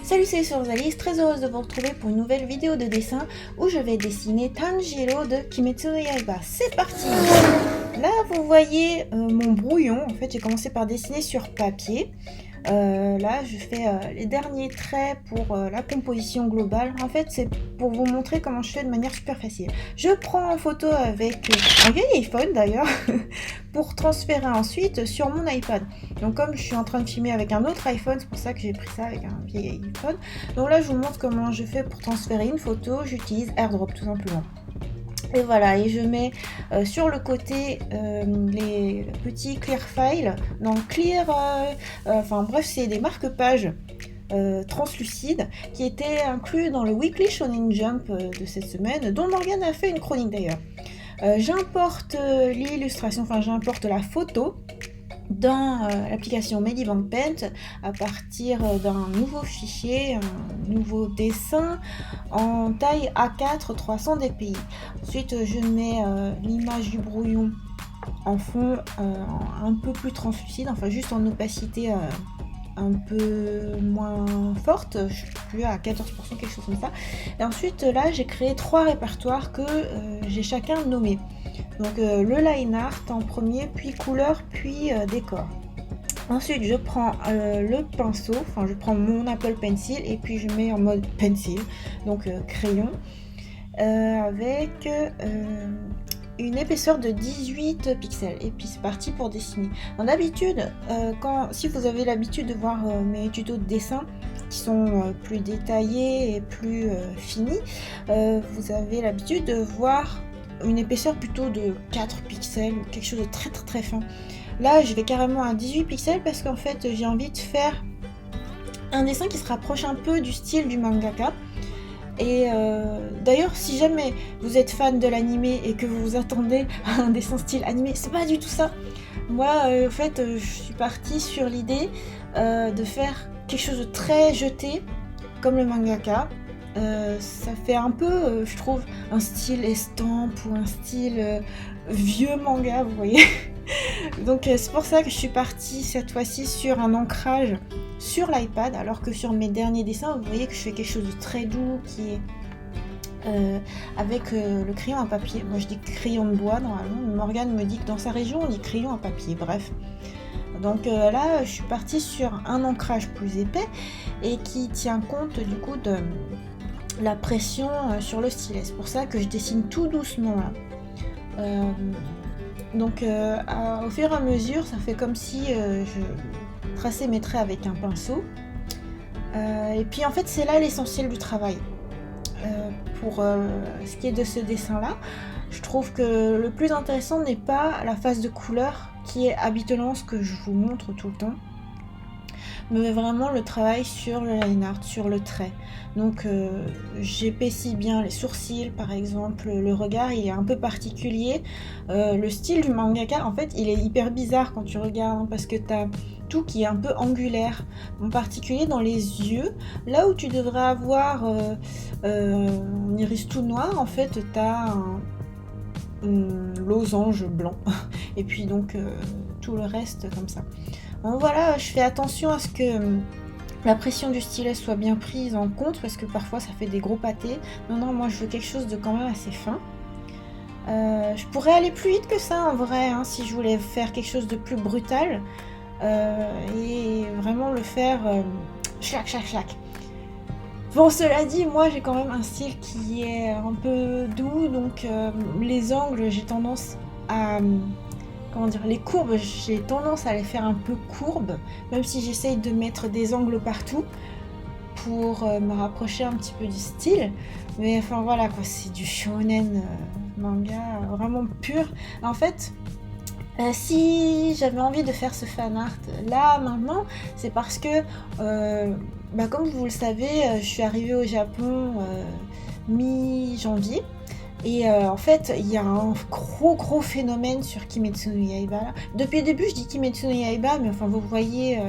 Salut, c'est Rosalie, très heureuse de vous retrouver pour une nouvelle vidéo de dessin où je vais dessiner Tanjiro de Kimetsu no Yaiba. C'est parti! Là, vous voyez mon brouillon. En fait, j'ai commencé par dessiner sur papier. Là, je fais les derniers traits pour la composition globale. En fait, c'est pour vous montrer comment je fais de manière super facile. Je prends en photo avec un vieil iPhone d'ailleurs pour transférer ensuite sur mon iPad. Donc comme je suis en train de filmer avec un autre iPhone, c'est pour ça que j'ai pris ça avec un vieil iPhone. Donc là, je vous montre comment je fais pour transférer une photo. J'utilise AirDrop tout simplement. Et voilà, et je mets sur le côté les petits clear files, donc clear, enfin bref, c'est des marque-pages translucides qui étaient inclus dans le Weekly Shonen Jump de cette semaine, dont Morgane a fait une chronique d'ailleurs. J'importe l'illustration, enfin j'importe la photo dans l'application Medibank Paint à partir d'un nouveau fichier, un nouveau dessin en taille A4 300 dpi. Ensuite je mets l'image du brouillon en fond un peu plus translucide, enfin juste en opacité un peu moins forte, je suis plus à 14%, quelque chose comme ça. Et ensuite là j'ai créé 3 répertoires que j'ai chacun nommé. Donc le line art en premier, puis couleur, puis décor. Ensuite je prends le pinceau, enfin je prends mon Apple Pencil et puis je mets en mode pencil, donc crayon, avec une épaisseur de 18 pixels. Et puis c'est parti pour dessiner. D'habitude, si vous avez l'habitude de voir mes tutos de dessin qui sont plus détaillés et plus finis, vous avez l'habitude de voir une épaisseur plutôt de 4 pixels ou quelque chose de très très très fin. Là je vais carrément à 18 pixels parce qu'en fait j'ai envie de faire un dessin qui se rapproche un peu du style du mangaka. Et d'ailleurs si jamais vous êtes fan de l'animé et que vous vous attendez à un dessin style animé, c'est pas du tout ça. Moi en fait je suis partie sur l'idée de faire quelque chose de très jeté comme le mangaka. Ça fait un peu, je trouve, un style estampe ou un style vieux manga, vous voyez. Donc c'est pour ça que je suis partie cette fois-ci sur un ancrage sur l'iPad, alors que sur mes derniers dessins, vous voyez que je fais quelque chose de très doux qui est avec le crayon à papier. Moi je dis crayon de bois normalement, Morgane me dit que dans sa région on dit crayon à papier, bref. Donc là je suis partie sur un ancrage plus épais et qui tient compte du coup de la pression sur le stylet. C'est pour ça que je dessine tout doucement là. Donc au fur et à mesure ça fait comme si je traçais mes traits avec un pinceau. Et puis en fait c'est là l'essentiel du travail. Pour ce qui est de ce dessin là, je trouve que le plus intéressant n'est pas la phase de couleur qui est habituellement ce que je vous montre tout le temps, mais vraiment le travail sur le line art, sur le trait. Donc j'épaissis bien les sourcils par exemple, le regard il est un peu particulier. Le style du mangaka en fait il est hyper bizarre quand tu regardes, parce que t'as tout qui est un peu angulaire, en particulier dans les yeux, là où tu devrais avoir un iris tout noir, en fait t'as un losange blanc et puis donc tout le reste comme ça. Donc voilà, je fais attention à ce que la pression du stylet soit bien prise en compte, parce que parfois ça fait des gros pâtés. Non, moi je veux quelque chose de quand même assez fin. Je pourrais aller plus vite que ça en vrai, hein, si je voulais faire quelque chose de plus brutal et vraiment le faire chlac. Bon, cela dit, moi j'ai quand même un style qui est un peu doux, donc les angles j'ai tendance à... comment dire, les courbes, j'ai tendance à les faire un peu courbes, même si j'essaye de mettre des angles partout pour me rapprocher un petit peu du style. Mais enfin voilà quoi, c'est du shonen manga vraiment pur. En fait, si j'avais envie de faire ce fan art là maintenant, c'est parce que comme vous le savez, je suis arrivée au Japon mi-janvier. Et en fait, il y a un gros phénomène sur Kimetsu no Yaiba. Là. Depuis le début, je dis Kimetsu no Yaiba, mais enfin, vous voyez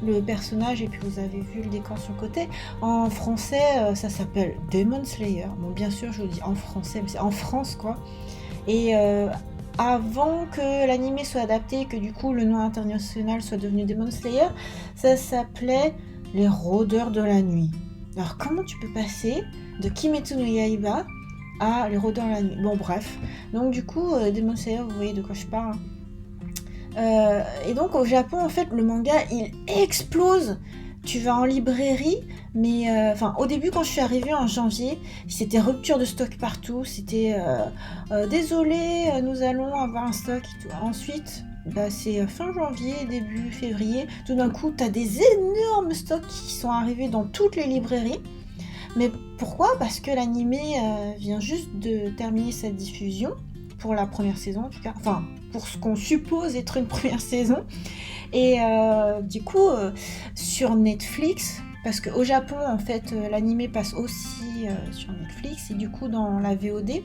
le personnage et puis vous avez vu le décor sur le côté. En français, ça s'appelle Demon Slayer. Bon, bien sûr, je le dis en français, mais c'est en France, quoi. Et avant que l'anime soit adapté, que du coup le nom international soit devenu Demon Slayer, ça s'appelait les rôdeurs de la nuit. Alors comment tu peux passer de Kimetsu no Yaiba à les rôdeurs de la nuit? Bon bref, donc du coup Demon Slayer, vous voyez de quoi je parle. Et donc au Japon en fait le manga il explose. Tu vas en librairie, mais au début quand je suis arrivée en janvier, c'était rupture de stock partout, c'était désolé, nous allons avoir un stock et tout. Ensuite, c'est fin janvier, début février, tout d'un coup t'as des énormes stocks qui sont arrivés dans toutes les librairies. Mais pourquoi? Parce que l'animé vient juste de terminer sa diffusion, pour la première saison en tout cas, enfin pour ce qu'on suppose être une première saison. Et du coup, sur Netflix, parce qu'au Japon, en fait, l'animé passe aussi sur Netflix, et du coup, dans la VOD,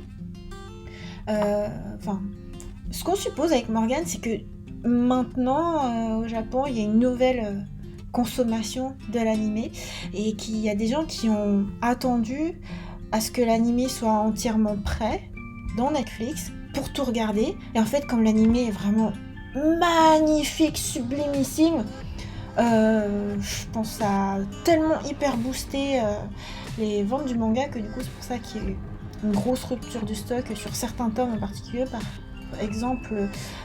ce qu'on suppose avec Morgane, c'est que maintenant, au Japon, il y a une nouvelle consommation de l'animé, et qu'il y a des gens qui ont attendu à ce que l'animé soit entièrement prêt dans Netflix pour tout regarder. Et en fait, comme l'animé est vraiment magnifique, sublimissime, je pense que ça a tellement hyper boosté les ventes du manga que du coup c'est pour ça qu'il y a eu une grosse rupture du stock sur certains tomes en particulier, par exemple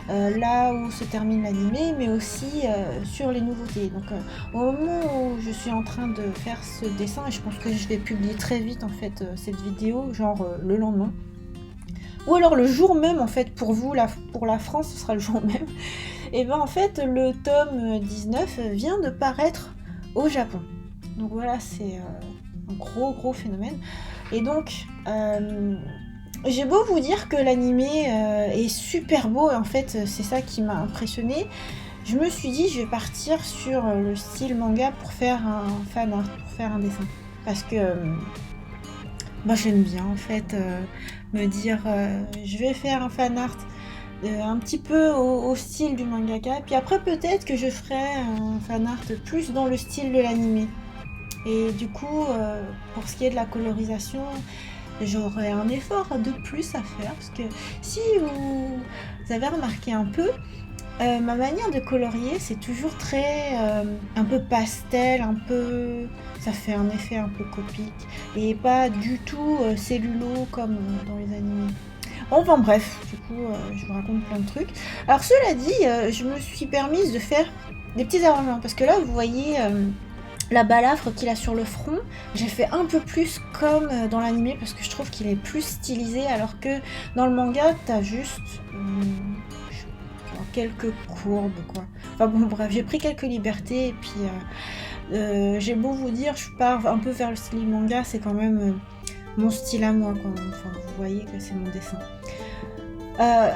là où se termine l'animé, mais aussi sur les nouveautés. Donc au moment où je suis en train de faire ce dessin, et je pense que je vais publier très vite en fait cette vidéo, genre le lendemain, ou alors le jour même en fait, pour vous, pour la France ce sera le jour même. Et en fait le tome 19 vient de paraître au Japon. Donc voilà, c'est un gros phénomène. Et donc j'ai beau vous dire que l'animé est super beau, et en fait c'est ça qui m'a impressionnée, je me suis dit je vais partir sur le style manga pour faire un fan art, pour faire un dessin. Parce que j'aime bien en fait me dire je vais faire un fan art un petit peu au style du mangaka, puis après peut-être que je ferai un fan art plus dans le style de l'animé. Et du coup pour ce qui est de la colorisation, j'aurai un effort de plus à faire, parce que si vous avez remarqué un peu, ma manière de colorier c'est toujours très un peu pastel, un peu, ça fait un effet un peu copique et pas du tout cellulo comme dans les animés. Enfin bref, du coup je vous raconte plein de trucs. Alors cela dit, je me suis permise de faire des petits arrangements, parce que là vous voyez la balafre qu'il a sur le front, j'ai fait un peu plus comme dans l'animé, parce que je trouve qu'il est plus stylisé, alors que dans le manga t'as juste quelques courbes quoi. Enfin bon bref, j'ai pris quelques libertés, et puis j'ai beau vous dire, je pars un peu vers le style manga, c'est quand même mon style à moi quoi. Enfin vous voyez que c'est mon dessin.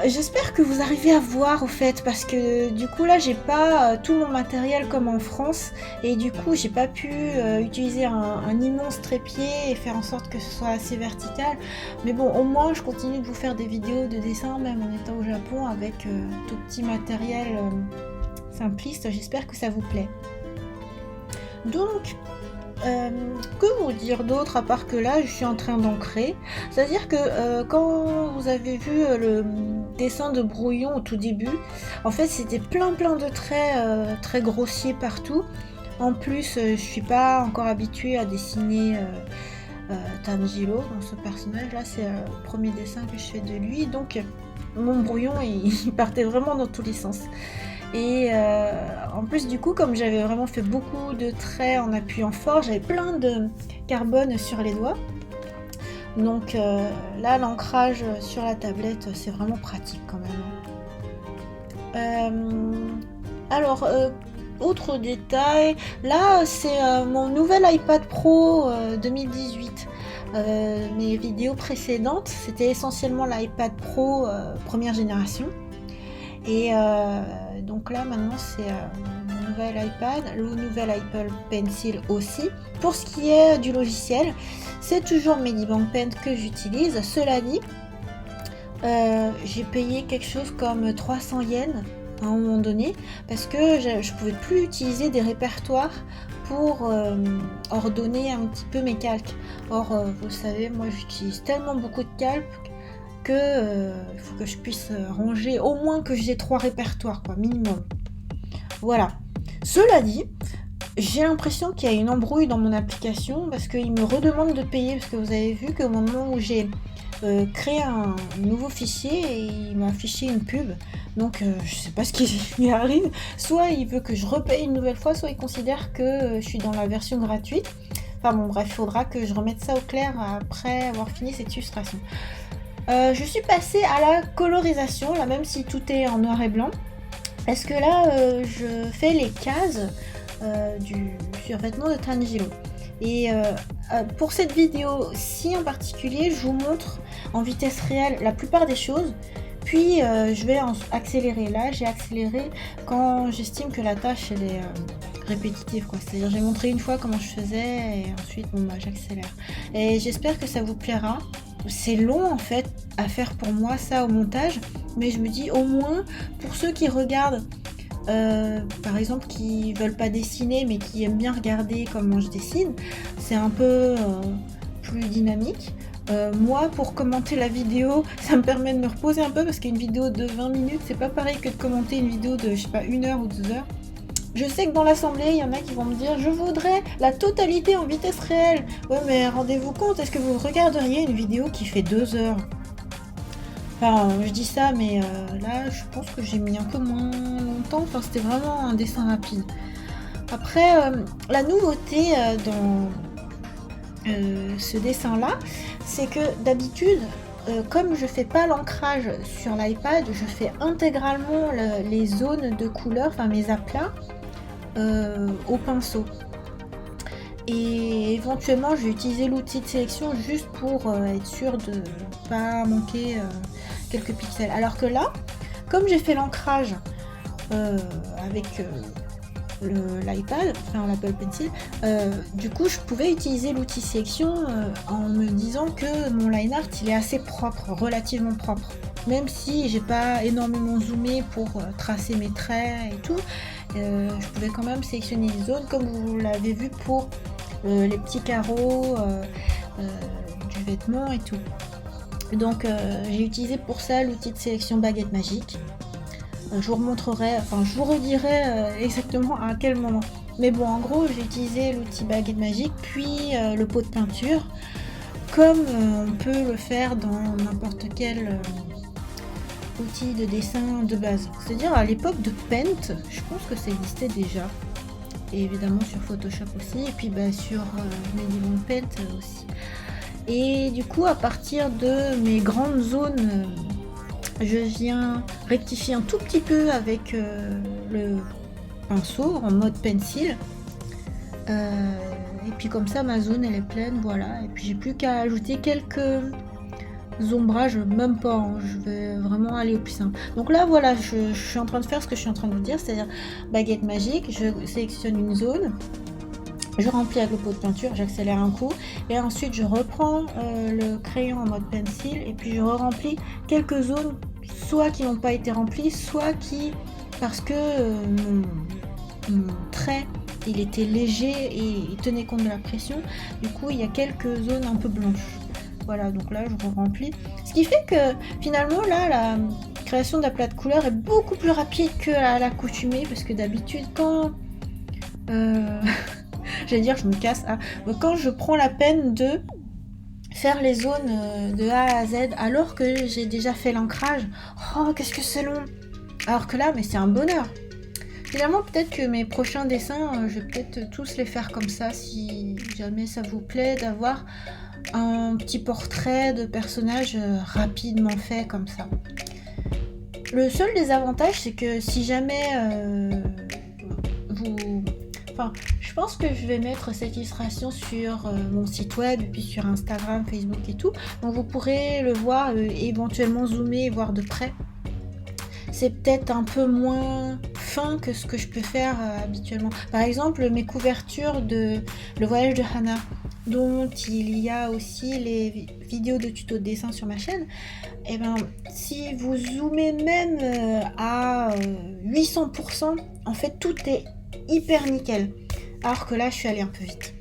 J'espère que vous arrivez à voir au fait, parce que du coup là j'ai pas tout mon matériel comme en France, et du coup j'ai pas pu utiliser un immense trépied et faire en sorte que ce soit assez vertical. Mais bon, au moins je continue de vous faire des vidéos de dessin même en étant au Japon avec tout petit matériel simpliste. J'espère que ça vous plaît. Donc que vous dire d'autre, à part que là je suis en train d'ancrer. C'est à dire que quand vous avez vu le dessin de brouillon au tout début, en fait c'était plein de traits très grossiers partout. En plus je suis pas encore habituée à dessiner Tanjiro dans ce personnage là, c'est le premier dessin que je fais de lui, donc mon brouillon il partait vraiment dans tous les sens. Et en plus du coup, comme j'avais vraiment fait beaucoup de traits en appuyant fort, j'avais plein de carbone sur les doigts. Donc là, l'ancrage sur la tablette, c'est vraiment pratique quand même. Alors, autre détail, là c'est mon nouvel iPad Pro 2018. Mes vidéos précédentes, c'était essentiellement l'iPad Pro première génération. Et donc là maintenant c'est le nouvel iPad, le nouvel Apple Pencil aussi. Pour ce qui est du logiciel, c'est toujours Medibank Pen que j'utilise. Cela dit, j'ai payé quelque chose comme 300 yens à un moment donné, parce que je pouvais plus utiliser des répertoires pour ordonner un petit peu mes calques. Or vous le savez, moi j'utilise tellement beaucoup de calques que il faut que je puisse ranger, au moins que j'ai 3 répertoires quoi, minimum. Voilà. Cela dit, j'ai l'impression qu'il y a une embrouille dans mon application parce qu'il me redemande de payer, parce que vous avez vu qu'au moment où j'ai créé un nouveau fichier, et il m'a affiché une pub. Donc je sais pas ce qui lui arrive. Soit il veut que je repaye une nouvelle fois, soit il considère que je suis dans la version gratuite. Enfin bon bref, il faudra que je remette ça au clair après avoir fini cette illustration. Je suis passée à la colorisation, là même si tout est en noir et blanc. Parce que là, je fais les cases du survêtement de Tanjiro. Et pour cette vidéo-ci en particulier, je vous montre en vitesse réelle la plupart des choses. Puis je vais accélérer. Là, j'ai accéléré quand j'estime que la tâche elle est répétitive, quoi. C'est-à-dire j'ai montré une fois comment je faisais et ensuite bon bah j'accélère. Et j'espère que ça vous plaira. C'est long en fait à faire pour moi ça au montage, mais je me dis au moins pour ceux qui regardent, par exemple qui veulent pas dessiner mais qui aiment bien regarder comment je dessine, c'est un peu plus dynamique. Moi pour commenter la vidéo, ça me permet de me reposer un peu parce qu'une vidéo de 20 minutes c'est pas pareil que de commenter une vidéo de je sais pas 1 heure ou 2 heures. Je sais que dans l'assemblée, il y en a qui vont me dire « Je voudrais la totalité en vitesse réelle ». Ouais, mais rendez-vous compte, est-ce que vous regarderiez une vidéo qui fait 2 heures? Enfin, je dis ça, mais là, je pense que j'ai mis un peu moins longtemps. Enfin, c'était vraiment un dessin rapide. Après, la nouveauté dans ce dessin-là, c'est que d'habitude, comme je fais pas l'ancrage sur l'iPad, je fais intégralement les zones de couleur, enfin mes aplats, au pinceau. Et éventuellement, je vais utiliser l'outil de sélection juste pour être sûr de pas manquer quelques pixels. Alors que là, comme j'ai fait l'ancrage avec l'iPad, enfin l'Apple Pencil, du coup je pouvais utiliser l'outil sélection en me disant que mon line art il est assez propre, relativement propre. Même si j'ai pas énormément zoomé pour tracer mes traits et tout, je pouvais quand même sélectionner les zones comme vous l'avez vu pour les petits carreaux du vêtement et tout. Donc j'ai utilisé pour ça l'outil de sélection baguette magique. Je vous remontrerai, enfin je vous redirai exactement à quel moment. Mais bon, en gros, j'ai utilisé l'outil baguette magique, puis le pot de peinture, comme on peut le faire dans n'importe quel outil de dessin de base. C'est-à-dire à l'époque de Paint, je pense que ça existait déjà. Et évidemment sur Photoshop aussi, et puis sur Medieval Paint aussi. Et du coup, à partir de mes grandes zones, je viens rectifier un tout petit peu avec le pinceau en mode pencil. Et puis comme ça, ma zone elle est pleine, voilà. Et puis j'ai plus qu'à ajouter quelques ombrages, même pas, hein. Je vais vraiment aller au plus simple. Donc là, voilà, je suis en train de faire ce que je suis en train de vous dire, c'est-à-dire baguette magique, je sélectionne une zone. Je remplis avec le pot de peinture, j'accélère un coup et ensuite je reprends le crayon en mode pencil et puis je remplis quelques zones soit qui n'ont pas été remplies, soit qui, parce que mon trait il était léger et il tenait compte de la pression, du coup il y a quelques zones un peu blanches. Voilà, donc là je remplis. Ce qui fait que finalement là la création d'aplat de couleurs est beaucoup plus rapide que à l'accoutumée, parce que d'habitude quand j'allais dire je me casse. Quand je prends la peine de faire les zones de A à Z alors que j'ai déjà fait l'ancrage, oh qu'est-ce que c'est long. Alors que là, mais c'est un bonheur. Finalement, peut-être que mes prochains dessins, je vais peut-être tous les faire comme ça, si jamais ça vous plaît, d'avoir un petit portrait de personnage rapidement fait comme ça. Le seul désavantage, c'est que si jamais je pense que je vais mettre cette illustration sur mon site web et puis sur Instagram, Facebook et tout. Donc vous pourrez le voir, éventuellement zoomer et voir de près. C'est peut-être un peu moins fin que ce que je peux faire habituellement. Par exemple, mes couvertures de Le Voyage de Hana, dont il y a aussi les vidéos de tuto de dessin sur ma chaîne. Et ben, si vous zoomez même à 800%, en fait tout est hyper nickel. Alors que là, je suis allée un peu vite.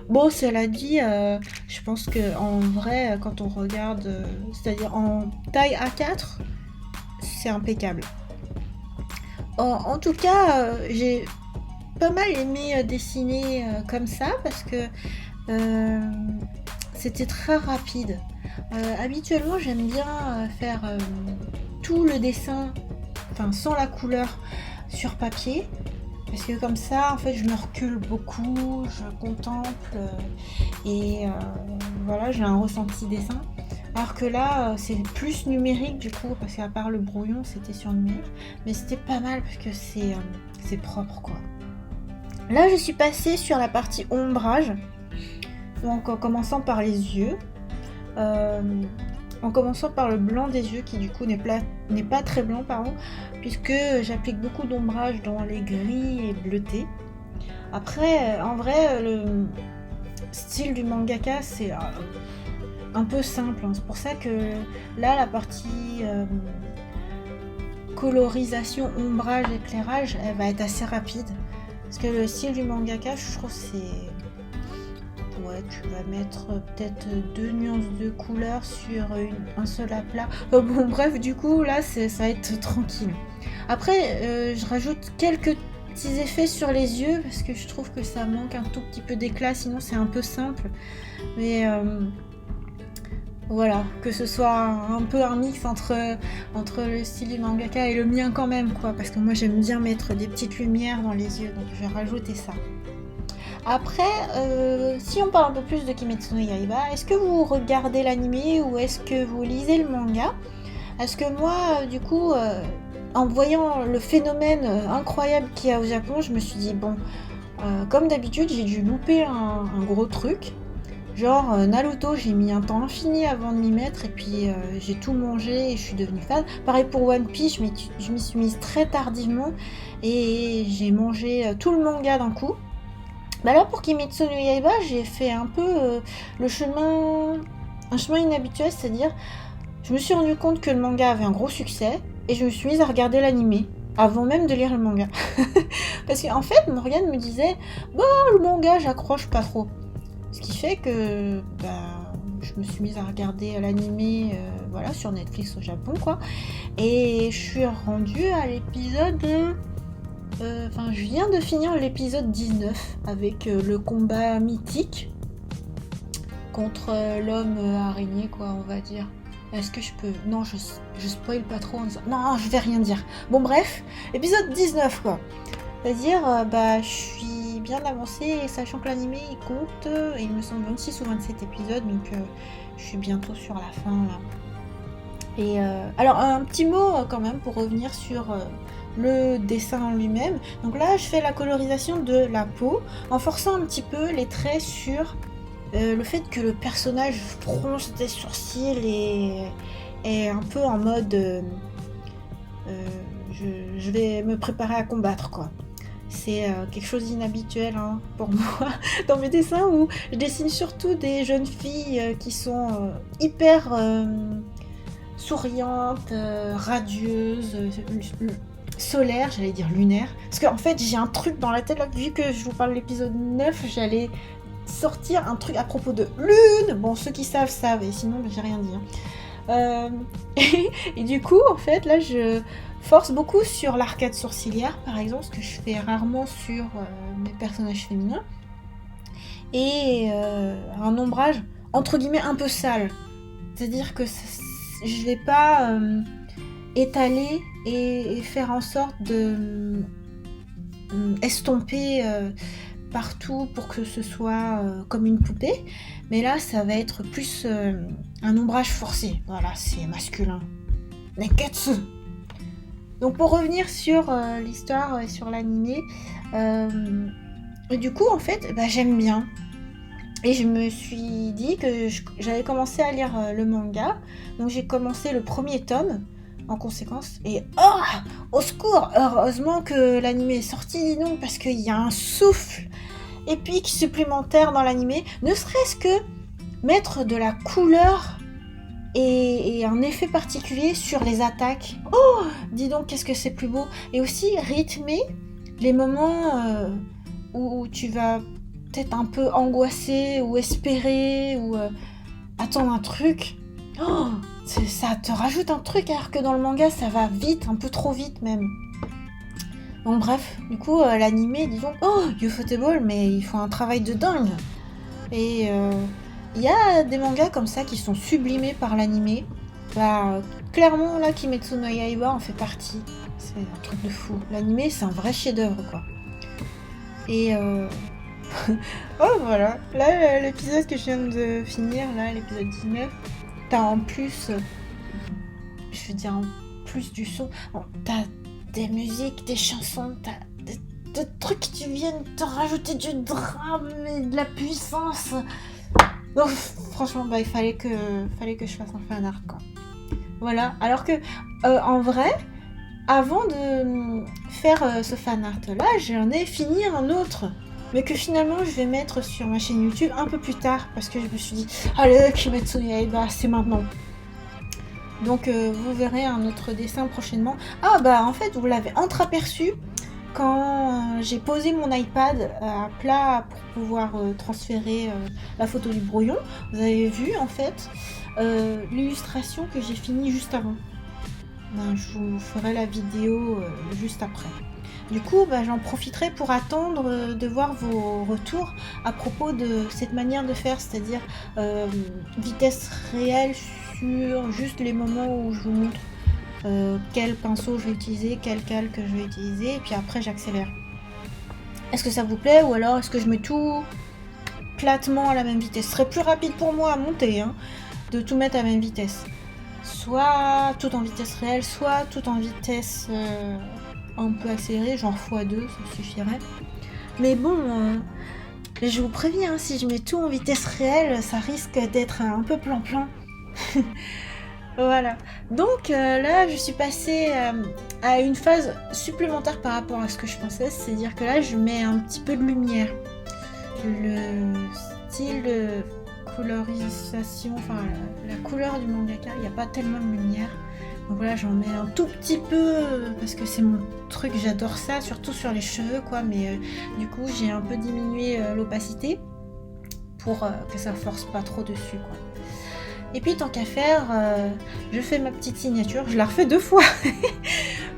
Bon, cela dit, je pense que en vrai, quand on regarde, c'est-à-dire en taille A4, c'est impeccable. En tout cas, j'ai pas mal aimé dessiner comme ça parce que c'était très rapide. Habituellement, j'aime bien faire tout le dessin, enfin sans la couleur, sur papier. Parce que comme ça, en fait, je me recule beaucoup, je contemple et voilà, j'ai un ressenti dessin. Alors que là, c'est plus numérique du coup, parce qu'à part le brouillon, c'était sur numérique. Mais c'était pas mal parce que c'est propre quoi. Là, je suis passée sur la partie ombrage. Donc en commençant par les yeux. En commençant par le blanc des yeux qui du coup n'est pas très blanc pardon, puisque j'applique beaucoup d'ombrage dans les gris et bleutés. Après en vrai le style du mangaka c'est un peu simple, hein. C'est pour ça que là la partie colorisation, ombrage, éclairage elle va être assez rapide parce que le style du mangaka je trouve c'est ouais, tu vas mettre peut-être 2 nuances de couleur sur un seul aplat. Bon, bref, du coup, là, ça va être tranquille. Après, je rajoute quelques petits effets sur les yeux parce que je trouve que ça manque un tout petit peu d'éclat, sinon c'est un peu simple. Mais voilà, que ce soit un peu un mix entre le style du mangaka et le mien quand même, quoi. Parce que moi, j'aime bien mettre des petites lumières dans les yeux, donc je vais rajouter ça. Après, si on parle un peu plus de Kimetsu no Yaiba, est-ce que vous regardez l'anime ou est-ce que vous lisez le manga? Parce que moi, du coup, en voyant le phénomène incroyable qu'il y a au Japon, je me suis dit, bon, comme d'habitude, j'ai dû louper un gros truc. Genre Naruto, j'ai mis un temps infini avant de m'y mettre et puis j'ai tout mangé et je suis devenue fan. Pareil pour One Piece, je m'y suis mise très tardivement et j'ai mangé tout le manga d'un coup. Bah là pour Kimetsu no Yaiba, j'ai fait un peu un chemin inhabituel, c'est-à-dire je me suis rendu compte que le manga avait un gros succès et je me suis mise à regarder l'anime avant même de lire le manga. Parce qu'en fait, Morgane me disait bon, le manga, j'accroche pas trop. Ce qui fait que je me suis mise à regarder l'anime voilà, sur Netflix au Japon quoi. Et je suis rendue à l'épisode je viens de finir l'épisode 19 avec le combat mythique contre l'homme araignée, quoi, on va dire. Est-ce que je peux... Non, je spoil pas trop en disant... Non, je vais rien dire. Bon, bref, épisode 19, quoi. C'est-à-dire, je suis bien avancée, sachant que l'anime, il compte, il me semble 26 ou 27 épisodes, donc je suis bientôt sur la fin, là. Et alors, un petit mot, quand même, pour revenir sur... le dessin en lui-même. Donc là, je fais la colorisation de la peau en forçant un petit peu les traits sur le fait que le personnage fronce des sourcils et un peu en mode je vais me préparer à combattre quoi. C'est quelque chose d'inhabituel hein, pour moi dans mes dessins où je dessine surtout des jeunes filles qui sont hyper souriantes, radieuses, solaire, j'allais dire lunaire, parce qu'en fait j'ai un truc dans la tête là, vu que je vous parle de l'épisode 9, j'allais sortir un truc à propos de lune, bon ceux qui savent, et sinon j'ai rien dit. Hein. Et du coup en fait là je force beaucoup sur l'arcade sourcilière par exemple, ce que je fais rarement sur mes personnages féminins, et un ombrage entre guillemets un peu sale, c'est-à-dire que je vais pas étaler et faire en sorte de estomper partout pour que ce soit comme une poupée, mais là ça va être plus un ombrage forcé, voilà, c'est masculin. Neketsu. Donc pour revenir sur l'histoire et sur l'anime, du coup en fait j'aime bien. Et je me suis dit que j'avais commencé à lire le manga, donc j'ai commencé le premier tome en conséquence, et au secours, heureusement que l'anime est sorti, dis donc, parce qu'il y a un souffle épique supplémentaire dans l'anime, ne serait-ce que mettre de la couleur et un effet particulier sur les attaques. Oh, dis donc, qu'est-ce que c'est plus beau. Et aussi rythmer les moments où tu vas peut-être un peu angoissé ou espérer ou attendre un truc. Oh, ça te rajoute un truc alors que dans le manga ça va vite, un peu trop vite même. Bon bref, du coup l'animé, disons, oh Ufotable, mais ils font un travail de dingue. Et il y a des mangas comme ça qui sont sublimés par l'animé. Bah clairement là Kimetsu no Yaiba en fait partie. C'est un truc de fou. L'animé c'est un vrai chef-d'œuvre quoi. Et oh voilà, là l'épisode que je viens de finir, là l'épisode 19, t'as en plus, je veux dire en plus du son, bon, t'as des musiques, des chansons, t'as des trucs qui viennent te rajouter du drame et de la puissance. Donc franchement bah il fallait que je fasse un fan art quoi. Voilà, alors que en vrai, avant de faire ce fan art là, j'en ai fini un autre. Mais que finalement je vais mettre sur ma chaîne YouTube un peu plus tard parce que je me suis dit allez Kimetsu no Yaiba c'est maintenant. Donc vous verrez un autre dessin prochainement. Ah bah en fait vous l'avez entreaperçu quand j'ai posé mon iPad à plat pour pouvoir transférer la photo du brouillon. Vous avez vu en fait l'illustration que j'ai fini juste avant. Ben, je vous ferai la vidéo juste après. Du coup, bah, j'en profiterai pour attendre de voir vos retours à propos de cette manière de faire, c'est-à-dire vitesse réelle sur juste les moments où je vous montre quel pinceau je vais utiliser, quel calque je vais utiliser, et puis après j'accélère. Est-ce que ça vous plaît ou alors est-ce que je mets tout platement à la même vitesse? Ce serait plus rapide pour moi à monter, hein, de tout mettre à la même vitesse. Soit tout en vitesse réelle, soit tout en vitesse un peu accélérée, genre x2, ça suffirait. Mais bon, je vous préviens, hein, si je mets tout en vitesse réelle, ça risque d'être un peu plan-plan. Voilà. Donc là, je suis passée à une phase supplémentaire par rapport à ce que je pensais, c'est-à-dire que là, je mets un petit peu de lumière. Le style de colorisation, enfin la couleur du mangaka, il n'y a pas tellement de lumière. Donc voilà, j'en mets un tout petit peu parce que c'est mon truc, j'adore ça, surtout sur les cheveux quoi, mais du coup j'ai un peu diminué l'opacité pour que ça force pas trop dessus quoi. Et puis tant qu'à faire, je fais ma petite signature, je la refais 2 fois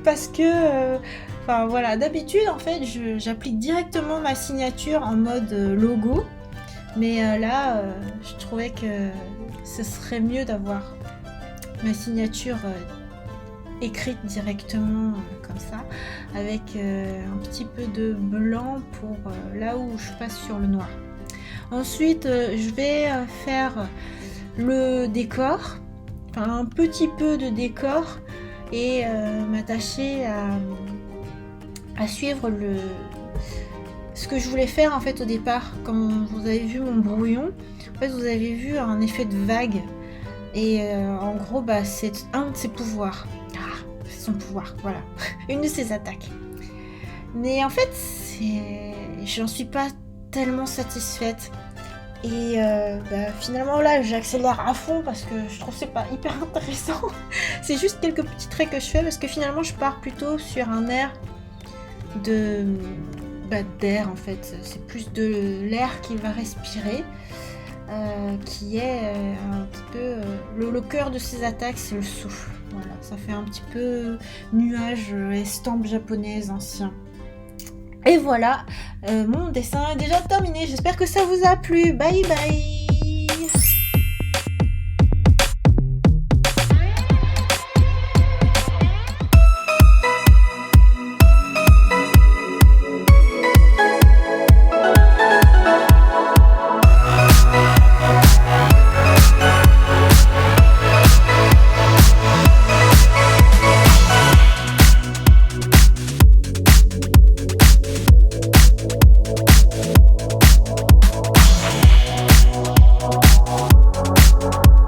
parce que enfin voilà, d'habitude en fait j'applique directement ma signature en mode logo, mais là je trouvais que ce serait mieux d'avoir ma signature écrite directement comme ça, avec un petit peu de blanc pour là où je passe sur le noir. Ensuite je vais faire le décor, enfin un petit peu de décor, et m'attacher à suivre ce que je voulais faire en fait au départ. Quand vous avez vu mon brouillon, en fait vous avez vu un effet de vague, et en gros bah, c'est un de ses pouvoirs. C'est son pouvoir, voilà. Une de ses attaques. Mais en fait j'en suis pas tellement satisfaite. Et bah, finalement là j'accélère à fond parce que je trouve que c'est pas hyper intéressant. C'est juste quelques petits traits que je fais parce que finalement je pars plutôt sur un air d'air en fait. C'est plus de l'air qu'il va respirer, qui est un petit peu le cœur de ses attaques, c'est le souffle. Voilà, ça fait un petit peu nuage, estampe japonaise ancien. Et voilà, mon dessin est déjà terminé. J'espère que ça vous a plu. Bye bye.